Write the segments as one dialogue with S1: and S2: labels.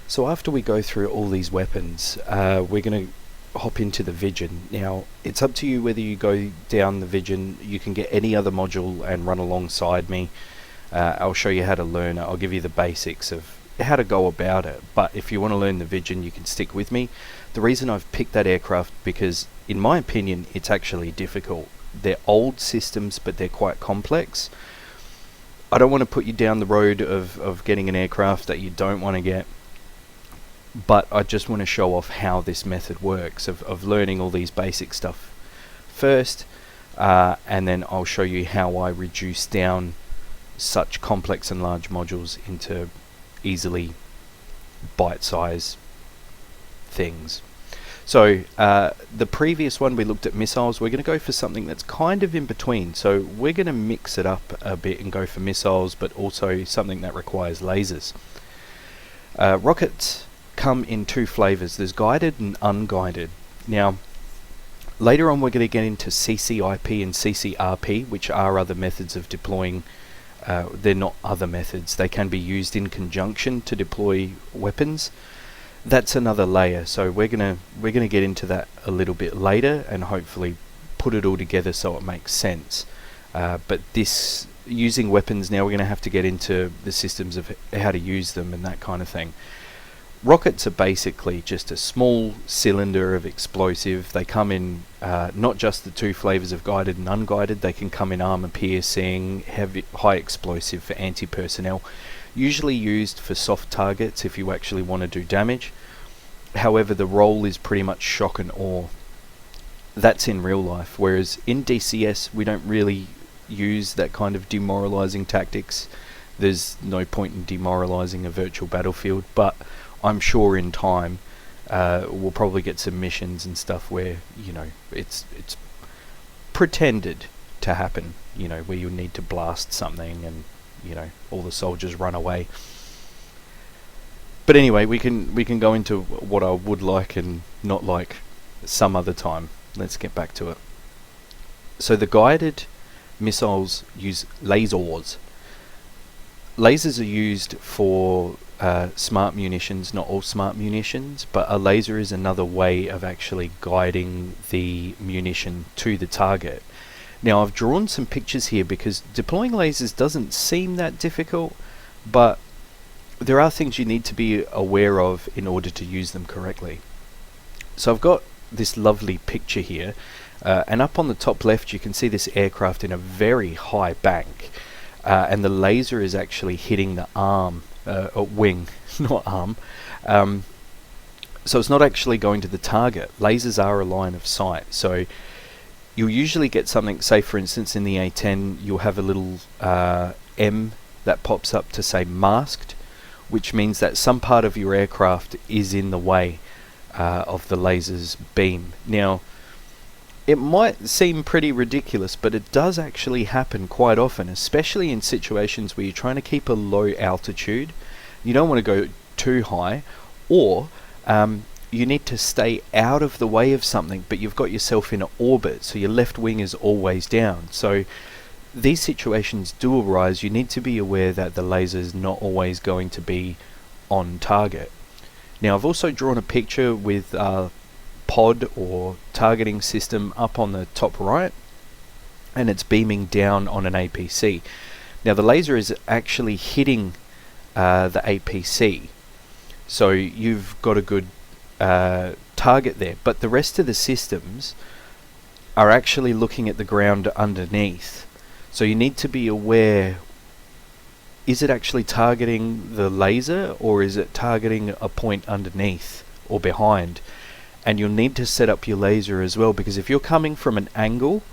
S1: So after we go through all these weapons, we're going to hop into the Vision. Now, it's up to you whether you go down the Vision. You can get any other module and run alongside me. I'll show you how to learn it. I'll give you the basics of how to go about it. But if you want to learn the Vision, you can stick with me. The reason I've picked that aircraft, because in my opinion, it's actually difficult. They're old systems, but they're quite complex. I don't want to put you down the road of getting an aircraft that you don't want to get. But I just want to show off how this method works of learning all these basic stuff first, and then I'll show you how I reduce down such complex and large modules into easily bite-sized things. So the previous one we looked at missiles. We're going to go for something that's kind of in between. So we're going to mix it up a bit and go for missiles, but also something that requires lasers. Rockets come in two flavors. There's guided and unguided. Now, later on we're going to get into CCIP and CCRP, which are other methods of deploying. They're not other methods. They can be used in conjunction to deploy weapons. That's another layer. So we're gonna get into that a little bit later and hopefully put it all together so it makes sense. But this using weapons, now we're going to have to get into the systems of how to use them and that kind of thing. Rockets are basically just a small cylinder of explosive. They come in not just the two flavors of guided and unguided. They can come in armor piercing, heavy, high explosive for anti-personnel. Usually used for soft targets if you actually want to do damage. However, the role is pretty much shock and awe. That's in real life. Whereas in DCS, we don't really use that kind of demoralizing tactics. There's no point in demoralizing a virtual battlefield, but I'm sure in time we'll probably get some missions and stuff where, you know, it's pretended to happen, you know, where you need to blast something and, you know, all the soldiers run away. But anyway, we can go into what I would like and not like some other time. Let's get back to it. So the guided missiles use lasers. Lasers are used for smart munitions, not all smart munitions, but a laser is another way of actually guiding the munition to the target. Now I've drawn some pictures here because deploying lasers doesn't seem that difficult, but there are things you need to be aware of in order to use them correctly. So I've got this lovely picture here, and up on the top left you can see this aircraft in a very high bank, and the laser is actually hitting the arm, or wing, not arm. So it's not actually going to the target. Lasers are a line of sight, so you'll usually get something, say for instance in the A10 you'll have a little M that pops up to say masked, which means that some part of your aircraft is in the way of the laser's beam. Now, it might seem pretty ridiculous, but it does actually happen quite often, especially in situations where you're trying to keep a low altitude. You don't want to go too high, or you need to stay out of the way of something, but you've got yourself in an orbit, so your left wing is always down. So these situations do arise. You need to be aware that the laser is not always going to be on target. Now I've also drawn a picture with pod or targeting system up on the top right, and it's beaming down on an APC. Now the laser is actually hitting the APC, so you've got a good target there, but the rest of the systems are actually looking at the ground underneath. So you need to be aware, is it actually targeting the laser or is it targeting a point underneath or behind? And you'll need to set up your laser as well, because if you're coming from an angle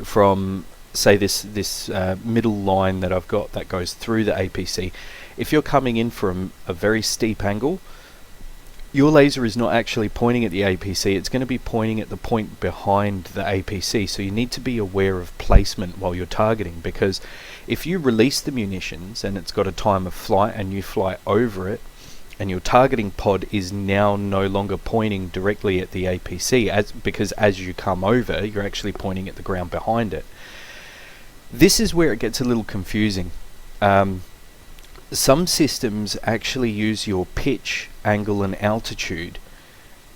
S1: from, say, this middle line that I've got that goes through the APC, if you're coming in from a very steep angle, your laser is not actually pointing at the APC, it's going to be pointing at the point behind the APC. So you need to be aware of placement while you're targeting, because if you release the munitions and it's got a time of flight and you fly over it, and your targeting pod is now no longer pointing directly at the APC, because as you come over you're actually pointing at the ground behind it. This is where it gets a little confusing. Some systems actually use your pitch, angle and altitude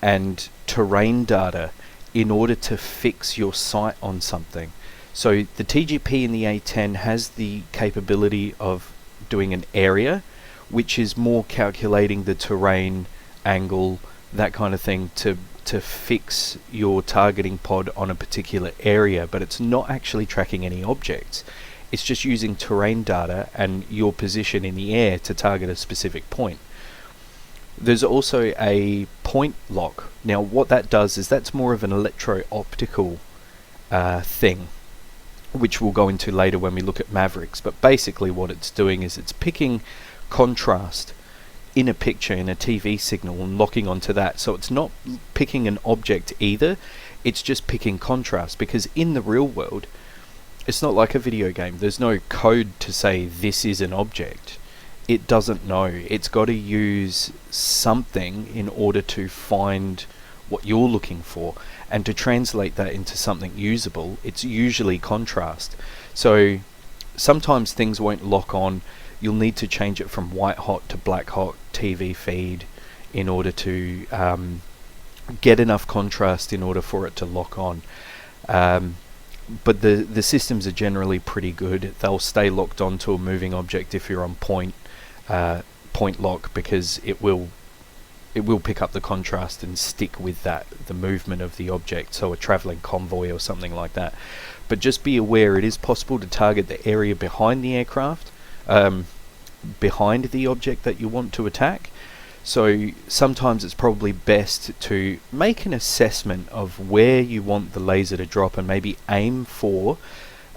S1: and terrain data in order to fix your sight on something. So the TGP in the A10 has the capability of doing an area, which is more calculating the terrain, angle, that kind of thing to fix your targeting pod on a particular area, but it's not actually tracking any objects. It's just using terrain data and your position in the air to target a specific point. There's also a point lock. Now what that does is that's more of an electro-optical thing, which we'll go into later when we look at Mavericks. But basically what it's doing is it's picking contrast in a picture, in a TV signal, and locking onto that. So it's not picking an object either, it's just picking contrast, because in the real world it's not like a video game. There's no code to say this is an object. It doesn't know. It's got to use something in order to find what you're looking for, and to translate that into something usable, it's usually contrast. So sometimes things won't lock on. You'll need to change it from white hot to black hot TV feed in order to get enough contrast in order for it to lock on. But the systems are generally pretty good. They'll stay locked onto a moving object if you're on point lock, because it will pick up the contrast and stick with that, the movement of the object, so a traveling convoy or something like that. But just be aware, it is possible to target the area behind the aircraft, behind the object that you want to attack. So sometimes it's probably best to make an assessment of where you want the laser to drop and maybe aim for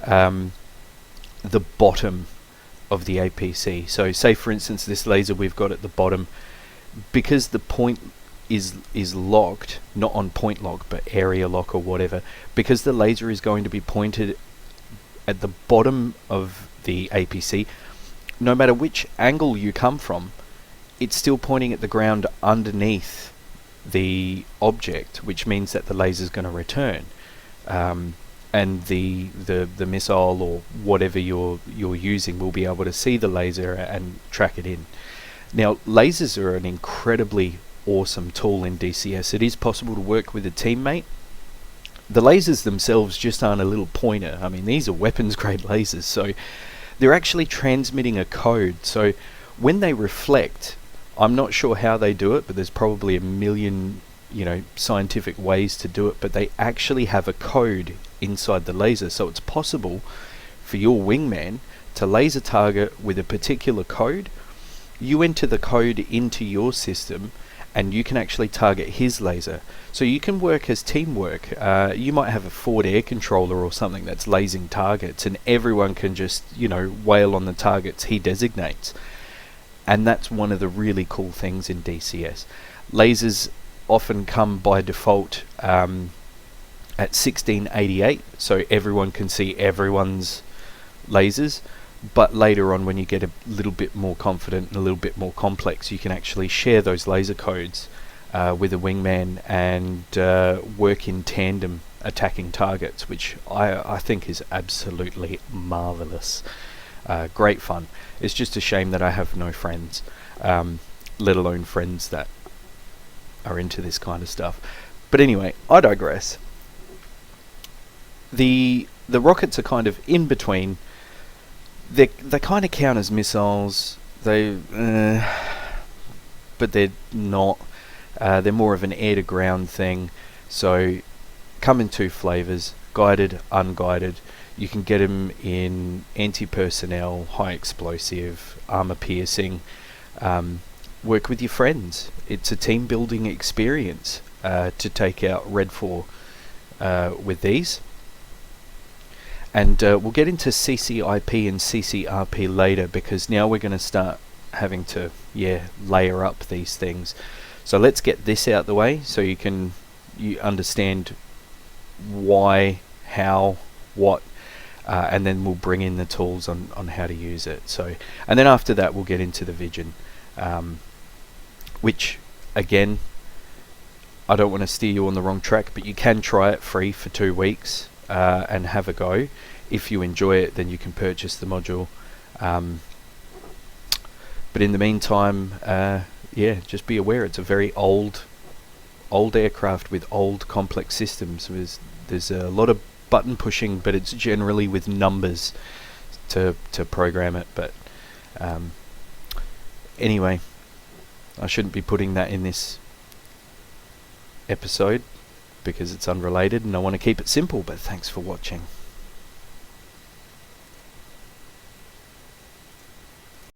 S1: the bottom of the APC. So say for instance this laser we've got at the bottom, because the point is locked, not on point lock but area lock or whatever, because the laser is going to be pointed at the bottom of the APC, no matter which angle you come from, it's still pointing at the ground underneath the object, which means that the laser is going to return, and the missile or whatever you're using will be able to see the laser and track it in. Now lasers are an incredibly awesome tool in DCS. It is possible to work with a teammate. The lasers themselves just aren't a little pointer. I mean, these are weapons grade lasers, so they're actually transmitting a code. So when they reflect, I'm not sure how they do it, but there's probably a million, scientific ways to do it, but they actually have a code inside the laser. So it's possible for your wingman to laser target with a particular code. You enter the code into your system and you can actually target his laser. So you can work as teamwork. You might have a forward air controller or something that's lasing targets, and everyone can just, wail on the targets he designates. And that's one of the really cool things in DCS. Lasers often come by default at 1688, so everyone can see everyone's lasers. But later on, when you get a little bit more confident and a little bit more complex, you can actually share those laser codes with a wingman and work in tandem attacking targets, which I think is absolutely marvelous. Great fun. It's just a shame that I have no friends, let alone friends that are into this kind of stuff. But anyway, I digress. The rockets are kind of in between. They kind of count as missiles. But they're not. They're more of an air-to-ground thing. So come in two flavors: guided, unguided. You can get them in anti-personnel, high explosive, armor piercing. Work with your friends. It's a team building experience to take out Red 4 with these. And we'll get into CCIP and CCRP later, because now we're going to start having to layer up these things. So let's get this out the way so you understand why, how, what, and then we'll bring in the tools on how to use it. So, and then after that we'll get into the Vision, which again, I don't want to steer you on the wrong track, but you can try it free for 2 weeks and have a go. If you enjoy it, then you can purchase the module. But in the meantime, yeah, just be aware it's a very old aircraft with old complex systems. There's a lot of button pushing, but it's generally with numbers to program it. But anyway, I shouldn't be putting that in this episode because it's unrelated and I want to keep it simple. But thanks for watching.